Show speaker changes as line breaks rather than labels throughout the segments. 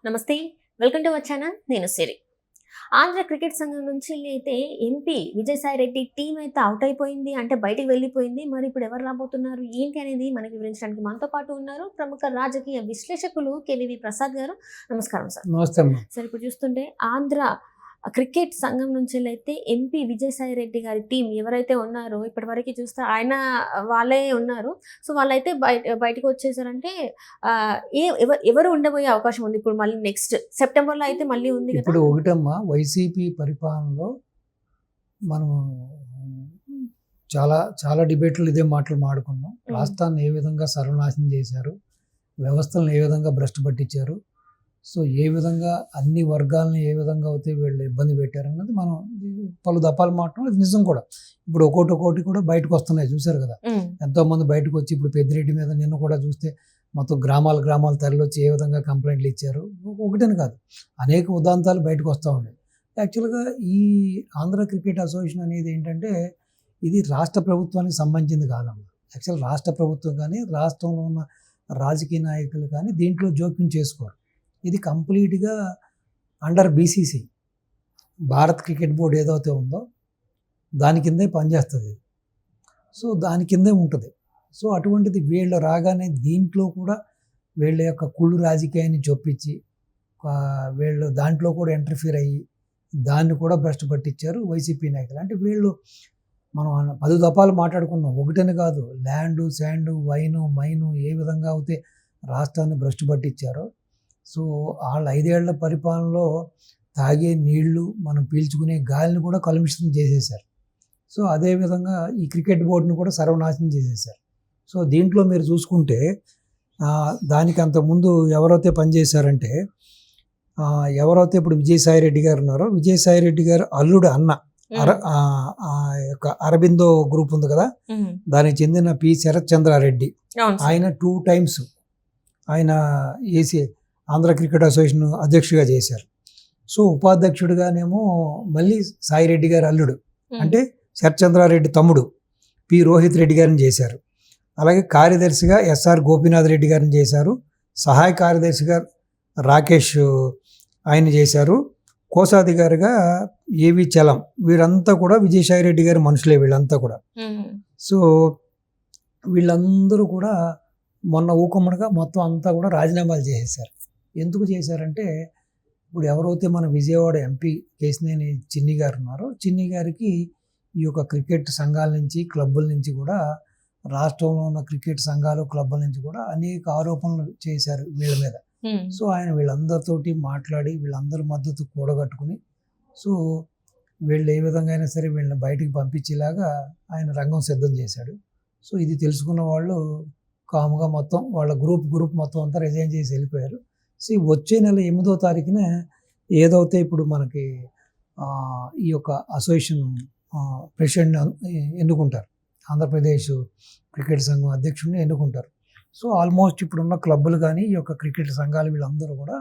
నమస్తే, welcome to our channel. నేను సిరి. Andhra cricket సంఘం నుంచి అయితే ఎంపీ విజయసాయి రెడ్డి టీం అయితే అవుట్ అయిపోయింది, అంటే బయటికి వెళ్ళిపోయింది. మరి ఇప్పుడు ఎవరు రాబోతున్నారు ఏంటి అనేది మనకి వివరించడానికి మనతో పాటు ఉన్నారు ప్రముఖ రాజకీయ విశ్లేషకులు కేవీవి ప్రసాద్ గారు. నమస్కారం సార్.
నమస్తే అమ్మా.
సార్, ఇప్పుడు చూస్తుంటే ఆంధ్ర క్రికెట్ సంఘం నుంచి అయితే ఎంపీ విజయసాయి రెడ్డి గారి టీం ఎవరైతే ఉన్నారో ఇప్పటివరకు చూస్తే ఆయన వాళ్ళే ఉన్నారు. సో వాళ్ళైతే బయటకు వచ్చేసారంటే ఎవరు ఉండబోయే అవకాశం ఉంది ఇప్పుడు మళ్ళీ నెక్స్ట్ సెప్టెంబర్లో అయితే మళ్ళీ ఉంది కదా.
ఇప్పుడు ఒకటమ్మా, వైసీపీ పరిపాలనలో మనం చాలా చాలా డిబేట్లు ఇదే మాటలు మాడుకున్నాం. రాష్ట్రాన్ని ఏ విధంగా సర్వనాశనం చేశారు, వ్యవస్థలను ఏ విధంగా భ్రష్టు పట్టించారు, సో ఏ విధంగా అన్ని వర్గాలను ఏ విధంగా అయితే వీళ్ళు ఇబ్బంది పెట్టారన్నది మనం పలు దఫాలు మాట్లాడడం, అది నిజం కూడా. ఇప్పుడు ఒక్కోటి కూడా బయటకు వస్తున్నాయి, చూశారు కదా. ఎంతోమంది బయటకు వచ్చి ఇప్పుడు పెద్దిరెడ్డి మీద నిన్న కూడా చూస్తే మొత్తం గ్రామాలు తరలివచ్చి ఏ విధంగా కంప్లైంట్లు ఇచ్చారు. ఒకటని కాదు, అనేక ఉదాంతాలు బయటకు వస్తూ ఉన్నాయి. యాక్చువల్గా ఈ ఆంధ్ర క్రికెట్ అసోసియేషన్ అనేది ఏంటంటే ఇది రాష్ట్ర ప్రభుత్వానికి సంబంధించింది కాదమ్మా. యాక్చువల్ రాష్ట్ర ప్రభుత్వం కానీ రాష్ట్రంలో ఉన్న రాజకీయ నాయకులు కానీ దీంట్లో జోక్యం చేసుకోరు. ఇది కంప్లీట్గా under BCC, Bharat cricket board ఏదైతే ఉందో దాని కిందే పనిచేస్తుంది. సో దాని కిందే ఉంటుంది. సో అటువంటిది వీళ్ళు రాగానే దీంట్లో కూడా వీళ్ళ యొక్క కుళ్ళు రాజకీయాన్ని చొప్పించి వీళ్ళు దాంట్లో కూడా ఇంటర్ఫీర్ అయ్యి దాన్ని కూడా భ్రష్టు పట్టించారు వైసీపీ నాయకులు. అంటే వీళ్ళు మనం 10 దఫాలు మాట్లాడుకున్నాం, ఒకటని కాదు. ల్యాండు, శాండు, వైను, మైను ఏ విధంగా అయితే రాష్ట్రాన్ని భ్రష్టు పట్టించారో, సో వాళ్ళ 5 ఏళ్ల పరిపాలనలో తాగే నీళ్లు, మనం పీల్చుకునే గాలిని కూడా కలుషితం చేసేశారు. సో అదేవిధంగా ఈ క్రికెట్ బోర్డుని కూడా సర్వనాశనం చేసేశారు. సో దీంట్లో మీరు చూసుకుంటే దానికి అంతకుముందు ఎవరైతే పనిచేశారంటే ఎవరైతే ఇప్పుడు విజయసాయి రెడ్డి గారు ఉన్నారో, విజయసాయి రెడ్డి గారు అల్లుడు అన్న యొక్క అరబిందో గ్రూప్ ఉంది కదా, దానికి చెందిన పి శరత్ చంద్రారెడ్డి, ఆయన 2 times ఆయన ఏసీ ఆంధ్ర క్రికెట్ అసోసియేషన్ అధ్యక్షుడిగా చేశారు. సో ఉపాధ్యక్షుడిగానేమో మళ్ళీ సాయిరెడ్డి గారి అల్లుడు అంటే శరత్ చంద్రారెడ్డి తమ్ముడు పి రోహిత్ రెడ్డి గారిని చేశారు. అలాగే కార్యదర్శిగా ఎస్ఆర్ గోపీనాథ్ రెడ్డి గారిని చేశారు. సహాయ కార్యదర్శిగా రాకేష్ ఆయన చేశారు. కోశాధికారిగా ఏవి చలం. వీరంతా కూడా విజయసాయి రెడ్డి గారి మనుషులే వీళ్ళంతా కూడా. సో వీళ్ళందరూ కూడా మొన్న ఊకమ్మడిగా మొత్తం అంతా కూడా రాజీనామాలు చేసేశారు. ఎందుకు చేశారంటే ఇప్పుడు ఎవరైతే మన విజయవాడ ఎంపీ కేశినేని చిన్ని గారు ఉన్నారో, చిన్ని గారికి ఈ యొక్క క్రికెట్ సంఘాల నుంచి, క్లబ్బుల నుంచి కూడా, రాష్ట్రంలో ఉన్న క్రికెట్ సంఘాలు, క్లబ్బుల నుంచి కూడా అనేక ఆరోపణలు చేశారు వీళ్ళ మీద. సో ఆయన వీళ్ళందరితోటి మాట్లాడి వీళ్ళందరి మద్దతు కూడగట్టుకుని, సో వీళ్ళు ఏ విధంగా అయినా సరే వీళ్ళని బయటికి పంపించేలాగా ఆయన రంగం సిద్ధం చేశాడు. సో ఇది తెలుసుకున్న వాళ్ళు కాముగా మొత్తం వాళ్ళ గ్రూప్ మొత్తం అంతా రిజైన్ చేసి వెళ్ళిపోయారు. సో వచ్చే నెల 8వ తారీఖున ఏదైతే ఇప్పుడు మనకి ఈ యొక్క అసోసియేషన్ ప్రెసిడెంట్ ఎన్నుకుంటారు, ఆంధ్రప్రదేశ్ క్రికెట్ సంఘం అధ్యక్షుడిని ఎన్నుకుంటారు. సో ఆల్మోస్ట్ ఇప్పుడున్న క్లబ్బులు కానీ ఈ యొక్క క్రికెట్ సంఘాలు వీళ్ళందరూ కూడా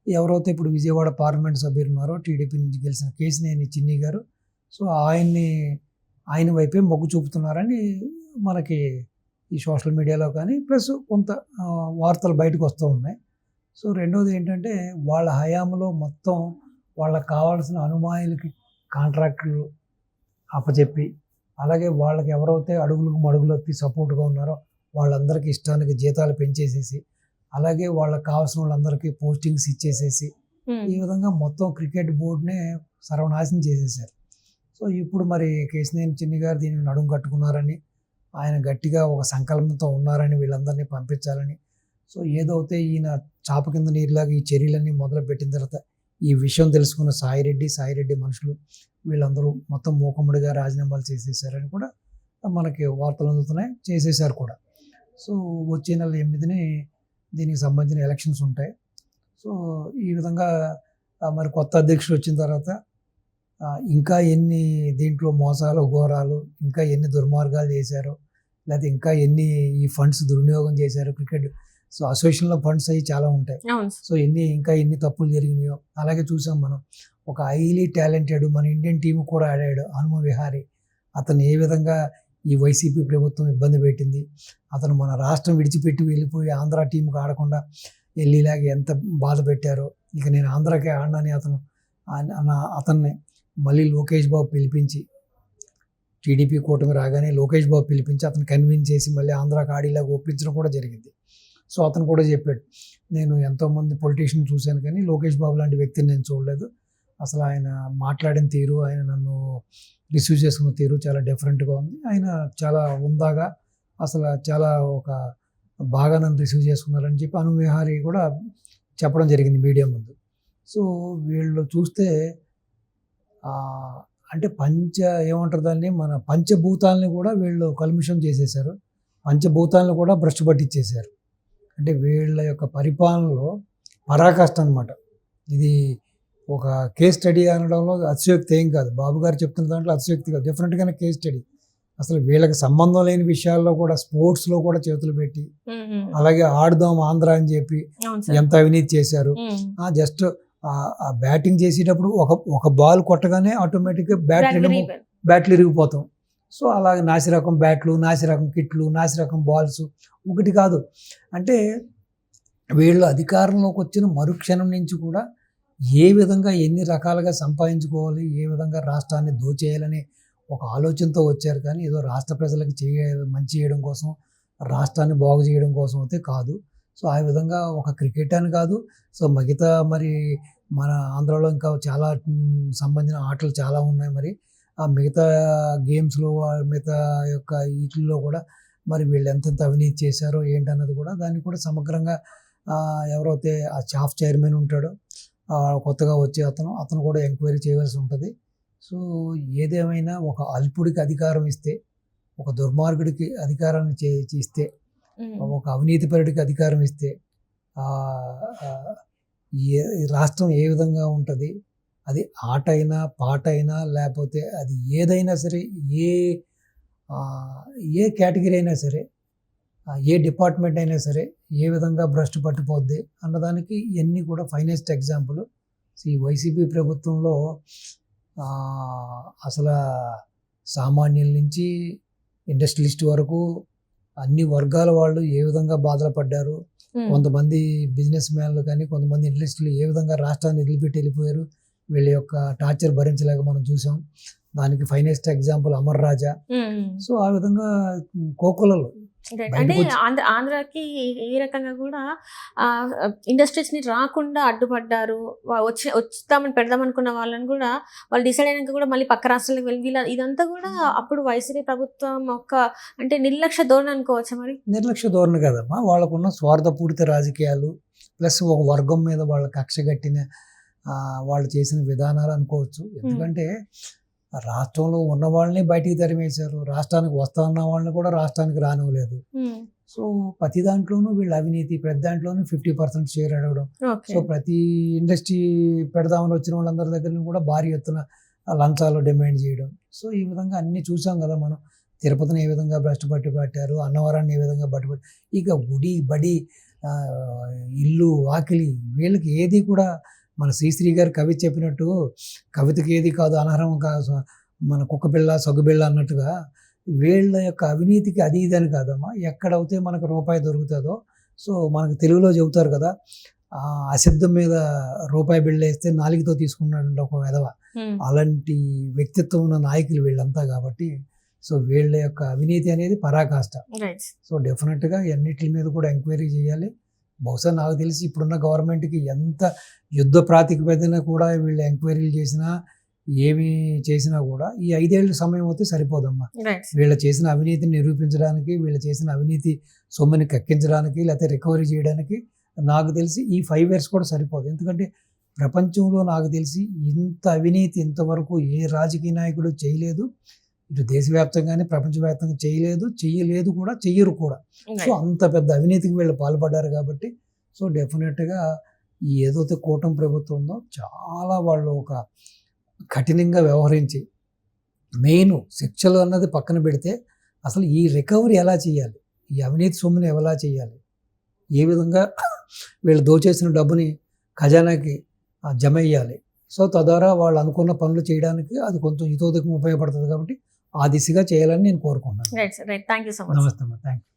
ఎవరైతే ఇప్పుడు విజయవాడ పార్లమెంట్ సభ్యులు ఉన్నారో టీడీపీ నుంచి గెలిచిన కేశినేని చిన్ని గారు, సో ఆయన వైపే మొగ్గు చూపుతున్నారని మనకి ఈ సోషల్ మీడియాలో కానీ ప్లస్ కొంత వార్తలు బయటకు వస్తూ ఉన్నాయి. సో రెండోది ఏంటంటే వాళ్ళ హయాంలో మొత్తం వాళ్ళకి కావాల్సిన అనుమాయులకి కాంట్రాక్టులు అప్పచెప్పి, అలాగే వాళ్ళకి ఎవరైతే అడుగులకు మడుగులెత్తి సపోర్ట్గా ఉన్నారో వాళ్ళందరికీ ఇష్టానికి జీతాలు పెంచేసేసి, అలాగే వాళ్ళకి కావాల్సిన వాళ్ళందరికీ పోస్టింగ్స్ ఇచ్చేసేసి, ఈ విధంగా మొత్తం క్రికెట్ బోర్డునే సర్వనాశనం చేసేసారు. సో ఇప్పుడు మరి కేశినేని చిన్ని గారు దీనికి నడుము కట్టుకున్నారని, ఆయన గట్టిగా ఒక సంకల్పంతో ఉన్నారని వీళ్ళందరినీ పంపించాలని, సో ఏదైతే ఈయన చాప కింద నీరులాగా ఈ చర్యలన్నీ మొదలుపెట్టిన తర్వాత ఈ విషయం తెలుసుకున్న సాయిరెడ్డి మనుషులు వీళ్ళందరూ మొత్తం మూకమ్మడిగా రాజీనామాలు చేసేసారని కూడా మనకి వార్తలు అందుతున్నాయి. చేసేసారు కూడా. సో వచ్చే నెల 8ని దీనికి సంబంధించిన ఎలక్షన్స్ ఉంటాయి. సో ఈ విధంగా మరి కొత్త అధ్యక్షుడు వచ్చిన తర్వాత ఇంకా ఎన్ని దీంట్లో మోసాలు, ఘోరాలు, ఇంకా ఎన్ని దుర్మార్గాలు చేశారో, లేకపోతే ఇంకా ఎన్ని ఈ ఫండ్స్ దుర్వినియోగం చేశారో క్రికెట్. సో అసోసియేషన్లో ఫండ్స్ అవి చాలా ఉంటాయి. సో ఇంకా ఎన్ని తప్పులు జరిగినాయో. అలాగే చూసాం మనం ఒక హైలీ టాలెంటెడ్ మన ఇండియన్ టీం కూడా ఆడాడు హనుమ విహారీ. అతను ఏ విధంగా ఈ వైసీపీ ప్రభుత్వం ఇబ్బంది పెట్టింది, అతను మన రాష్ట్రం విడిచిపెట్టి వెళ్ళిపోయి ఆంధ్ర టీంకి ఆడకుండా ఢిల్లీలాగా ఎంత బాధ పెట్టారో, ఇక నేను ఆంధ్రాకే ఆడనని అతన్ని మళ్ళీ లోకేష్ బాబు పిలిపించి, టీడీపీ కూటమి రాగానే లోకేష్ బాబు పిలిపించి అతను కన్విన్స్ చేసి మళ్ళీ ఆంధ్రాకి ఆడేలాగా ఒప్పించడం కూడా జరిగింది. సో అతను కూడా చెప్పాడు, నేను ఎంతోమంది పొలిటీషియన్ చూశాను కానీ లోకేష్ బాబు లాంటి వ్యక్తిని నేను చూడలేదు. అసలు ఆయన మాట్లాడిన తీరు, ఆయన నన్ను రిసీవ్ చేసుకున్న తీరు చాలా డిఫరెంట్గా ఉంది. ఆయన చాలా ఉందాగా, అసలు చాలా బాగా నన్ను రిసీవ్ చేసుకున్నారని చెప్పి అను విహారీ కూడా చెప్పడం జరిగింది మీడియా ముందు. సో వీళ్ళు చూస్తే అంటే ఏమంటారు దాన్ని, మన పంచభూతాలని కూడా వీళ్ళు కల్మిషం చేసేసారు, పంచభూతాలను కూడా భ్రష్టు పట్టించేశారు. అంటే వీళ్ళ యొక్క పరిపాలనలో పరాకాష్ట అనమాట. ఇది ఒక కేస్ స్టడీ అనడంలో అతిశయోక్తి ఏం కాదు, బాబు గారు చెప్తున్న దాంట్లో అతిశయోక్తి కాదు, డిఫరెంట్గానే కేస్ స్టడీ. అసలు వీళ్ళకి సంబంధం లేని విషయాల్లో కూడా స్పోర్ట్స్లో కూడా చేతులు పెట్టి, అలాగే ఆడుదాం ఆంధ్ర అని చెప్పి ఎంత అవినీతి చేశారు. జస్ట్ బ్యాటింగ్ చేసేటప్పుడు ఒక బాల్ కొట్టగానే ఆటోమేటిక్గా బ్యాట్లు ఇరిగిపోతాం. సో అలాగే నాసిరకం బ్యాట్లు, నాసిరకం కిట్లు, నాసిరకం బాల్స్ ఒకటి కాదు. అంటే వీళ్ళు అధికారంలోకి వచ్చిన మరుక్షణం నుంచి కూడా ఏ విధంగా ఎన్ని రకాలుగా సంపాదించుకోవాలి, ఏ విధంగా రాష్ట్రాన్ని దోచేయాలని ఒక ఆలోచనతో వచ్చారు. కానీ ఏదో రాష్ట్ర ప్రజలకు మంచి చేయడం కోసం, రాష్ట్రాన్ని బాగు చేయడం కోసం అయితే కాదు. సో ఆ విధంగా ఒక క్రికెట్ అని కాదు, సో మిగతా మరి మన ఆంధ్రాలో ఇంకా చాలా సంబంధించిన ఆటలు చాలా ఉన్నాయి. మరి ఆ మిగతా గేమ్స్లో, మిగతా యొక్క వీటిల్లో కూడా మరి వీళ్ళు ఎంతెంత అవినీతి చేశారో ఏంటన్నది కూడా, దాన్ని కూడా సమగ్రంగా ఎవరైతే ఆ చాఫ్ చైర్మన్ ఉంటాడో కొత్తగా వచ్చే అతను కూడా ఎంక్వైరీ చేయవలసి ఉంటుంది. సో ఏదేమైనా ఒక అల్పుడికి అధికారం ఇస్తే, ఒక దుర్మార్గుడికి అధికారాన్ని ఇస్తే, ఒక అవినీతిపరుడికి అధికారం ఇస్తే ఈ రాష్ట్రం ఏ విధంగా ఉంటుంది, అది ఆట అయినా పాట అయినా లేకపోతే అది ఏదైనా సరే, ఏ కేటగిరీ అయినా సరే, ఏ డిపార్ట్మెంట్ అయినా సరే ఏ విధంగా భ్రష్టు పట్టిపోద్ది అన్నదానికి ఇవన్నీ కూడా ఫైనెస్ట్ ఎగ్జాంపుల్. ఈ వైసీపీ ప్రభుత్వంలో అసలు సామాన్యుల నుంచి ఇండస్ట్రియలిస్ట్ వరకు అన్ని వర్గాల వాళ్ళు ఏ విధంగా బాధలు పడ్డారు, కొంతమంది బిజినెస్ మ్యాన్లు కానీ కొంతమంది ఇండస్ట్రీలు ఏ విధంగా రాష్ట్రాన్ని వదిలిపెట్టి వెళ్ళిపోయారు, వీళ్ళ యొక్క టార్చర్ భరించలేక మనం చూసాం. దానికి ఫైనెస్ట్ ఎగ్జాంపుల్ అమర్ రాజా. సో ఆ విధంగా కోకొలలు
అంటే ఆంధ్రాకి ఏ రకంగా కూడా ఇండస్ట్రీస్ ని రాకుండా అడ్డుపడ్డారు. వస్తామని పెడదాం అనుకున్న వాళ్ళని కూడా వాళ్ళు డిసైడ్ అయినాక కూడా మళ్ళీ పక్క రాష్ట్రాలకు వెళ్ళి ఇదంతా కూడా అప్పుడు వైసీపీ ప్రభుత్వం అంటే నిర్లక్ష్య ధోరణి అనుకోవచ్చా? మరి
నిర్లక్ష్య ధోరణి కదమ్మా, వాళ్ళకున్న స్వార్థపూరిత రాజకీయాలు ప్లస్ ఒక వర్గం మీద వాళ్ళ కక్ష కట్టిన వాళ్ళు చేసిన విధానాలు అనుకోవచ్చు. ఎందుకంటే రాష్ట్రంలో ఉన్న వాళ్ళని బయటికి తరిమేశారు, రాష్ట్రానికి వస్తా ఉన్న వాళ్ళని కూడా రాష్ట్రానికి రానివ్వలేదు. సో ప్రతి దాంట్లోనూ వీళ్ళు అవినీతి, ప్రతి దాంట్లోనూ 50% షేర్ అడగడం. సో ప్రతి ఇండస్ట్రీ పెడదామని వచ్చిన వాళ్ళందరి దగ్గర కూడా భారీ ఎత్తున లంచాలు డిమాండ్ చేయడం. సో ఈ విధంగా అన్ని చూసాం కదా మనం. తిరుపతిని ఏ విధంగా భ్రష్టు పట్టారు, అన్నవరాన్ని ఏ విధంగా ఇక గుడి బడి ఇల్లు వాకిలి వీళ్ళకి ఏది కూడా మన శ్రీశ్రీ గారు కవి చెప్పినట్టు కవితకి ఏది కాదు అనర్హం కాదు, మన కుక్కపిల్ల సగ్గుబిళ్ళ అన్నట్టుగా వీళ్ళ యొక్క అవినీతికి అది ఇది అని కాదమ్మా. ఎక్కడైతే మనకు రూపాయి దొరుకుతుందో, సో మనకు తెలుగులో చెబుతారు కదా, అశబ్దం మీద రూపాయి బిళ్ళ వేస్తే నాలుగుతో తీసుకున్నాడంటే ఒక వెధవ. అలాంటి వ్యక్తిత్వం ఉన్న నాయకులు వీళ్ళంతా. కాబట్టి సో వీళ్ళ యొక్క అవినీతి అనేది పరాకాష్ట. సో డెఫినెట్గా అన్నిటి మీద కూడా ఎంక్వైరీ చేయాలి. బహుశా నాకు తెలిసి ఇప్పుడున్న గవర్నమెంట్కి ఎంత యుద్ధ ప్రాతిపదికన కూడా వీళ్ళు ఎంక్వైరీలు చేసినా ఏమి చేసినా కూడా ఈ 5 ఏళ్ళ సమయం అయితే సరిపోదమ్మా. వీళ్ళు చేసిన అవినీతిని నిరూపించడానికి, వీళ్ళు చేసిన అవినీతి సొమ్ముని కక్కించడానికి, లేకపోతే రికవరీ చేయడానికి నాకు తెలిసి ఈ 5 years కూడా సరిపోదు. ఎందుకంటే ప్రపంచంలో నాకు తెలిసి ఇంత అవినీతి ఇంతవరకు ఏ రాజకీయ నాయకుడు చేయలేదు. ఇటు దేశవ్యాప్తంగానే ప్రపంచవ్యాప్తంగా చెయ్యలేదు కూడా, చెయ్యరు కూడా. సో అంత పెద్ద అవినీతికి వీళ్ళు పాల్పడ్డారు. కాబట్టి సో డెఫినెట్గా ఈ ఏదైతే కూటమి ప్రభుత్వం ఉందో చాలా వాళ్ళు ఒక కఠినంగా వ్యవహరించి, మెయిన్ శిక్షలు అన్నది పక్కన పెడితే అసలు ఈ రికవరీ ఎలా చేయాలి, ఈ అవినీతి సొమ్ముని ఎలా చేయాలి, ఏ విధంగా వీళ్ళు దోచేసిన డబ్బుని ఖజానాకి జమ అయ్యాలి. సో తద్వారా వాళ్ళు అనుకున్న పనులు చేయడానికి అది కొంచెం హితోధికం ఉపయోగపడుతుంది. కాబట్టి ఆ దిశగా చేయాలని నేను కోరుకుంటున్నాను.
Right thank you so much.
నమస్తే అమ్మా, థ్యాంక్ యూ.